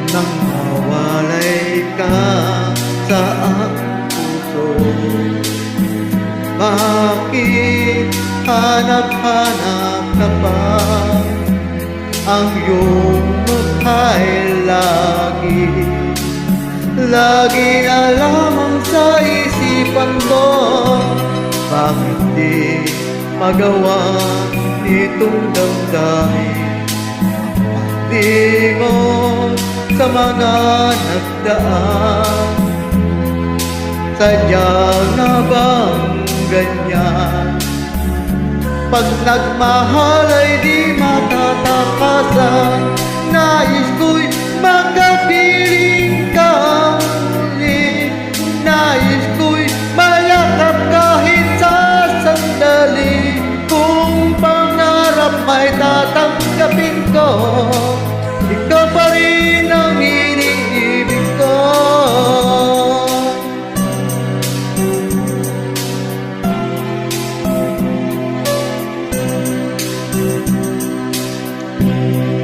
Nang mawalay ka sa aking puso, bakit hanap-hanap ka pa? Ang iyong mukha'y lagi na lamang sa isipan ko. Bakit di magawa itong damdamin di mo sa mga nagdaan? Sadya na bang ganyan? Pag nagmahal ay di matatakasan. Nais ko'y makapiling ka ulit. Nais ko'y mayakap kahit sa sandali. Kung pangarap may tatanggapin ko, ikaw pa rin ang iniibig ko.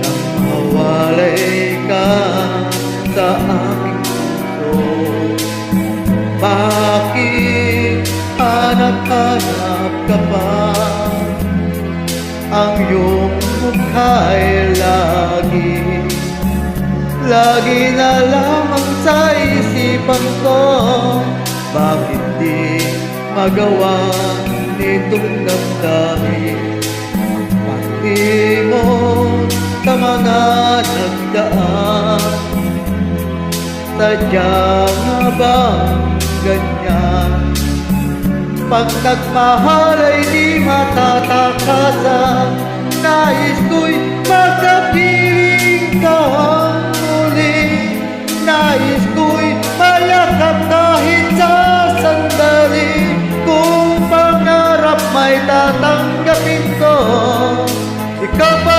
Nang mawalay ka sa aking puso, bakit hanap-hanap ka pa? Ang iyong mukha'y lagi na lamang sa isipan ko. Bakit di magawa nitong damdamin? Pati mo sa mga nagdaan. Sadya nga bang ganyan? Pag nagmahal ay di matatakasan. Nais ko'y makapiling ka muli. Nais ko'y mayakap kahit sa sandali. Kung pangarap may tatanggapin ko, ikaw pa